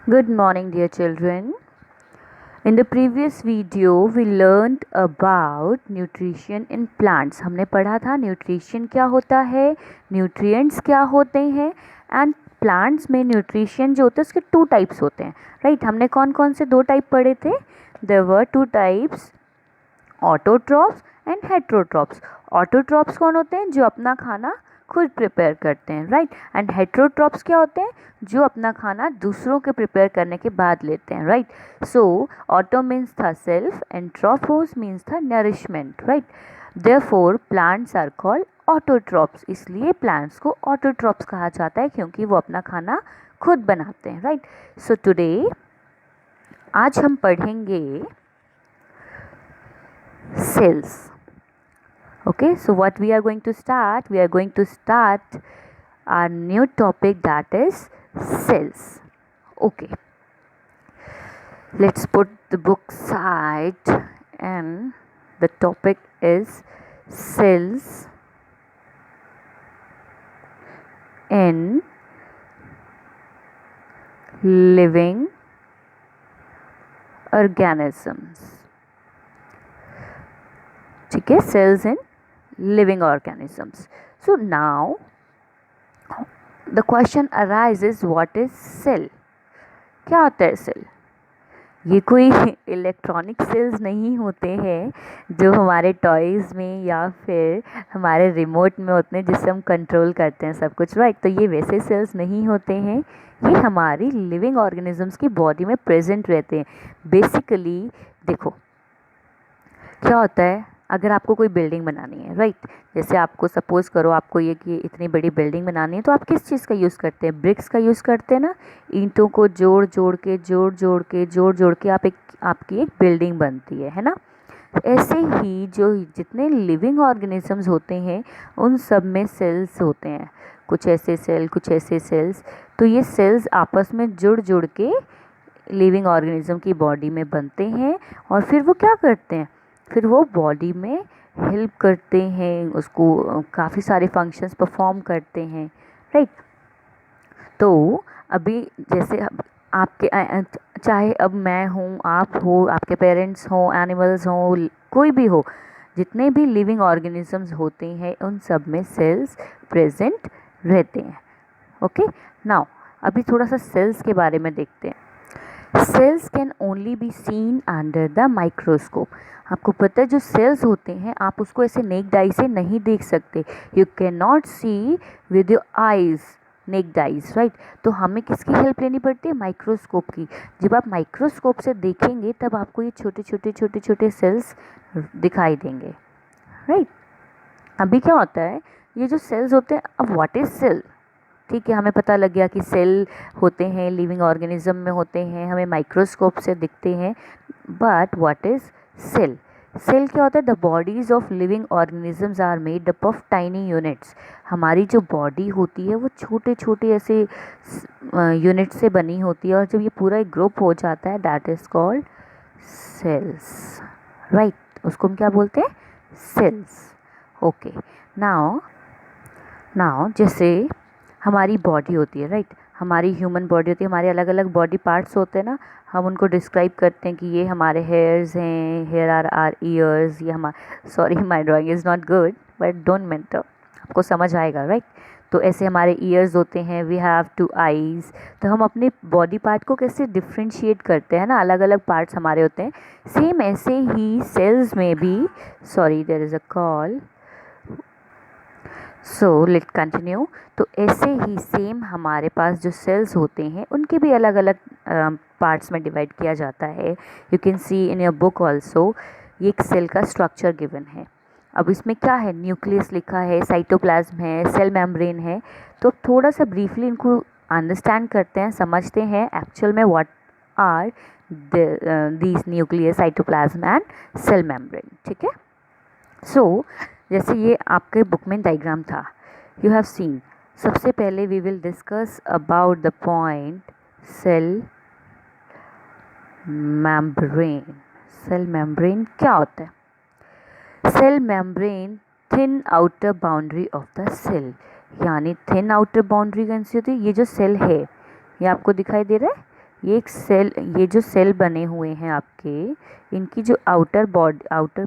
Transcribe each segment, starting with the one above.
Good morning, dear children. In the previous video, we learned about nutrition in plants. हमने पढ़ा था nutrition क्या होता है, न्यूट्रिएंट्स क्या होते हैं एंड प्लांट्स में न्यूट्रिशन जो होता है उसके टू टाइप्स होते हैं, राइट? हमने कौन कौन से दो टाइप पढ़े थे? There were two types, autotrophs and heterotrophs. Autotrophs कौन होते हैं? जो अपना खाना खुद प्रिपेयर करते हैं, राइट? एंड हेट्रोट्रॉप्स क्या होते हैं? जो अपना खाना दूसरों के प्रिपेयर करने के बाद लेते हैं, राइट? सो ऑटो मीन्स था सेल्फ एंड ट्रॉपोस मीन्स था nourishment, right? Therefore plants are called autotrophs. इसलिए प्लांट्स को ऑटोट्रॉप्स कहा जाता है क्योंकि वो अपना खाना खुद बनाते हैं, राइट? सो टुडे आज हम पढ़ेंगे cells. Okay, so what we are going to start? We are going to start our new topic, that is cells. Okay, let's put the book side and the topic is cells in living organisms. ठीक है, cells in living organisms. So now the question arises, what is cell? क्या होता है cell? ये कोई electronic sales नहीं होते हैं जो हमारे टॉयज़ में या फिर हमारे रिमोट में होते हैं जिससे हम कंट्रोल करते हैं सब कुछ, राइट? तो ये वैसे सेल्स नहीं होते हैं, ये हमारी लिविंग ऑर्गेनिजम्स की बॉडी में प्रेजेंट रहते हैं। बेसिकली देखो क्या होता है, अगर आपको कोई बिल्डिंग बनानी है, राइट? जैसे आपको सपोज़ करो आपको ये कि इतनी बड़ी बिल्डिंग बनानी है, तो आप किस चीज़ का यूज़ करते हैं? ब्रिक्स का यूज़ करते हैं ना। ईंटों को जोड़ जोड़ के आपकी एक बिल्डिंग बनती है ना? ऐसे ही जो जितने लिविंग ऑर्गेनिजम्स होते हैं उन सब में सेल्स होते हैं, कुछ ऐसे सेल्स। तो ये सेल्स आपस में जुड़ के लिविंग ऑर्गेनिज्म की बॉडी में बनते हैं और फिर वो क्या करते हैं? फिर वो बॉडी में हेल्प करते हैं, उसको काफ़ी सारे फंक्शंस परफॉर्म करते हैं, राइट? तो अभी जैसे आपके चाहे अब मैं हूँ, आप हो, आपके पेरेंट्स हों, एनिमल्स हों, कोई भी हो, जितने भी लिविंग ऑर्गेनिजम्स होते हैं उन सब में सेल्स प्रेजेंट रहते हैं। ओके, नाउ अभी थोड़ा सा सेल्स के बारे में देखते हैं। Cells can only be seen under the microscope. आपको पता है जो सेल्स होते हैं आप उसको ऐसे नेक्ड आई से नहीं देख सकते। You can not see with your eyes, naked eyes, right? तो हमें किसकी हेल्प लेनी पड़ती है? माइक्रोस्कोप की। जब आप माइक्रोस्कोप से देखेंगे तब आपको ये छोटे सेल्स दिखाई देंगे, राइट? अभी क्या होता है, ये जो सेल्स होते हैं, अब व्हाट इज सेल? ठीक है, हमें पता लग गया कि सेल होते हैं, लिविंग ऑर्गेनिज्म में होते हैं, हमें माइक्रोस्कोप से दिखते हैं। But what is cell? Cell क्या होता है? The bodies of living organisms are made up of tiny units. हमारी जो बॉडी होती है वो छोटे ऐसे यूनिट से बनी होती है और जब ये पूरा एक ग्रुप हो जाता है that is called cells, right? उसको हम क्या बोलते हैं? सेल्स। ओके, नाउ जैसे हमारी बॉडी होती है, राइट? हमारी ह्यूमन बॉडी होती है, हमारे अलग अलग बॉडी पार्ट्स होते हैं ना, हम उनको डिस्क्राइब करते हैं कि ये हमारे हेयर्स हैं, हेयर आर आर ईयर्स, ये हमारे, sorry my drawing is not good but don't matter, आपको समझ आएगा, राइट? तो ऐसे हमारे ईयर्स होते हैं, वी हैव टू आईज़। तो हम अपने बॉडी पार्ट को कैसे डिफ्रेंशिएट करते हैं ना, अलग अलग पार्ट्स हमारे होते हैं। सेम ऐसे ही सेल्स में भी, sorry there is a call, so let continue. तो ऐसे ही सेम हमारे पास जो सेल्स होते हैं उनके भी अलग अलग पार्ट्स में डिवाइड किया जाता है। You can see in your book also, ये एक सेल का स्ट्रक्चर गिवन है। अब इसमें क्या है? न्यूक्लियस लिखा है, साइटोप्लाज्म है, सेल मेम्ब्रेन है। तो थोड़ा सा ब्रीफली इनको अंडरस्टैंड करते हैं, समझते हैं एक्चुअल में what are these nucleus, cytoplasm and cell membrane, ठीक है? सो जैसे ये आपके बुक में डायग्राम था, यू हैव सीन। सबसे पहले we will discuss about the point cell membrane. Cell membrane क्या होता है? Cell membrane thin outer boundary of the cell, यानी थिन आउटर बाउंड्री कौन सी होती है? ये जो सेल है ये आपको दिखाई दे रहा है, ये एक सेल, ये जो सेल बने हुए हैं आपके, इनकी जो आउटर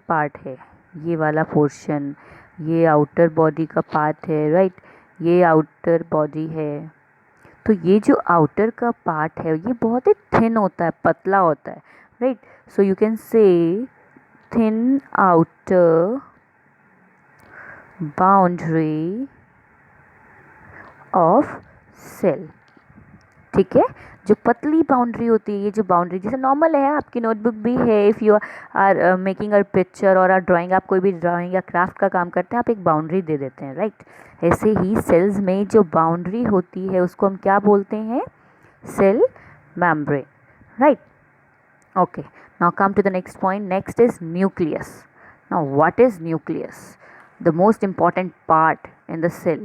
पार्ट है, ये वाला पोर्शन, ये आउटर बॉडी का पार्ट है, राइट, ये आउटर बॉडी है। तो ये जो आउटर का पार्ट है ये बहुत ही थिन होता है, पतला होता है, right. So you can say thin outer boundary of cell, ठीक है। जो पतली बाउंड्री होती है, ये जो बाउंड्री जैसे नॉर्मल है, आपकी नोटबुक भी है, if you are making a picture और ड्राइंग, आप कोई भी ड्राइंग या क्राफ्ट का काम करते हैं, आप एक बाउंड्री दे देते हैं, राइट। ऐसे ही सेल्स में जो बाउंड्री होती है उसको हम क्या बोलते हैं? Cell membrane, right. Okay, now come to the next point. Next is nucleus. Now what is nucleus? The most important part in the cell.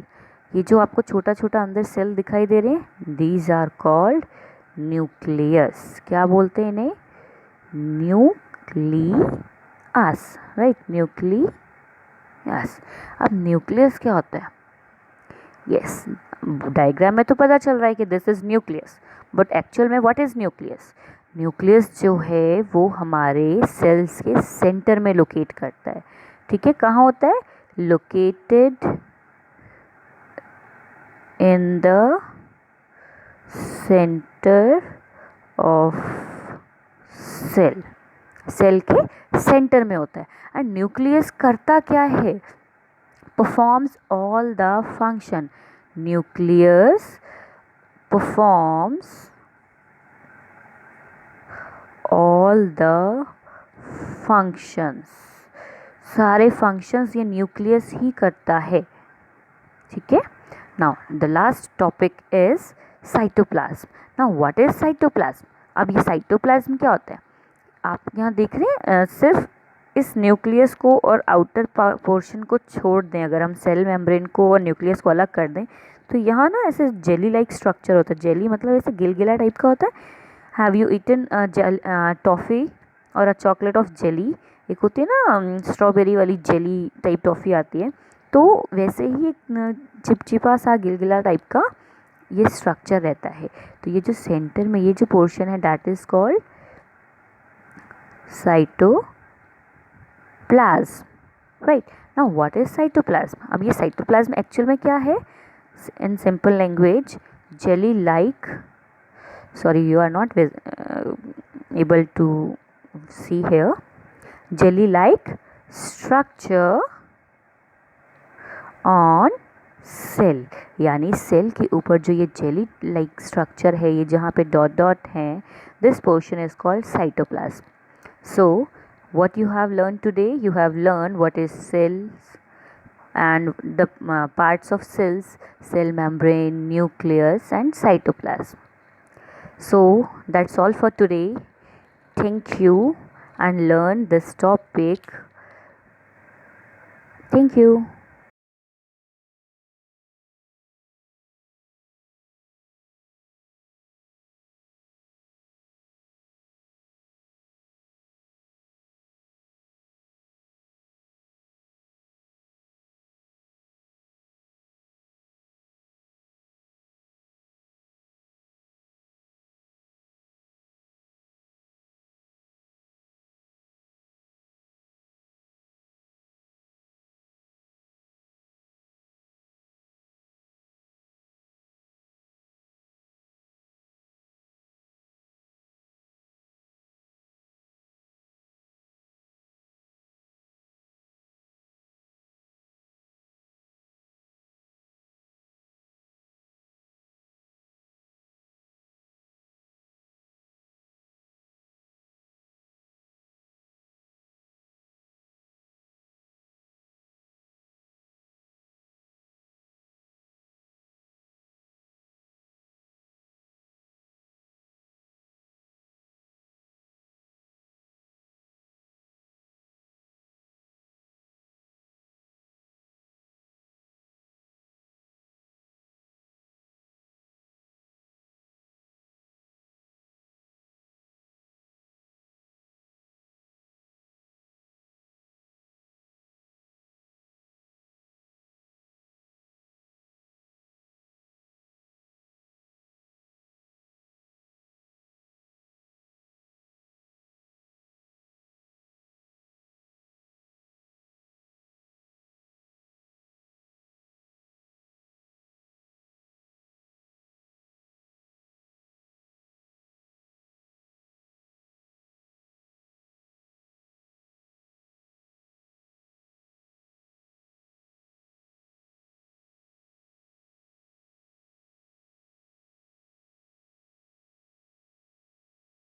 ये जो आपको छोटा छोटा अंदर सेल दिखाई दे रहे हैं, these are called nucleus. क्या बोलते हैं इन्हें? Nucleus, right, nucleus. अब न्यूक्लियस क्या होता है? यस, डायग्राम में तो पता चल रहा है कि this is nucleus, but actual में व्हाट इज न्यूक्लियस? न्यूक्लियस जो है वो हमारे सेल्स के सेंटर में लोकेट करता है, ठीक है। कहाँ होता है? Located in the centre of cell, cell के सेंटर में होता है। एंड न्यूक्लियस करता क्या है? Performs all the function. Nucleus performs all the functions, सारे फंक्शंस ये न्यूक्लियस ही करता है, ठीक है। Now the last topic is cytoplasm. Now what is cytoplasm? अब ये साइटोप्लाज्म क्या होता है? आप यहाँ देख रहे हैं, सिर्फ इस न्यूक्लियस को और आउटर पोर्शन को छोड़ दें, अगर हम सेल मेम्ब्रेन को और न्यूक्लियस को अलग कर दें, तो यहाँ ना ऐसे जेली लाइक स्ट्रक्चर होता है। जेली मतलब ऐसे गिलगिला टाइप का होता है। हैव यू ईटन टॉफ़ी और अ चॉकलेट ऑफ जेली? एक होती है ना स्ट्रॉबेरी वाली जेली टाइप टॉफ़ी आती है, तो वैसे ही एक चिपचिपा सा गिलगिला टाइप का ये स्ट्रक्चर रहता है। तो ये जो सेंटर में ये जो पोर्शन है, that is called cytoplasm, right. Now what is cytoplasm? अब ये साइटोप्लाज्म एक्चुअल में क्या है? In simple language, jelly like, sorry you are not able to see here, jelly like structure on cell, यानी सेल के ऊपर जो ये जेली लाइक स्ट्रक्चर है, ये जहाँ पे डॉट डॉट हैं, this portion is called cytoplasm. So what you have learned today, you have learned what is cells and the parts of cells, cell membrane, nucleus and cytoplasm. So that's all for today. Thank you and learn this topic. Thank you.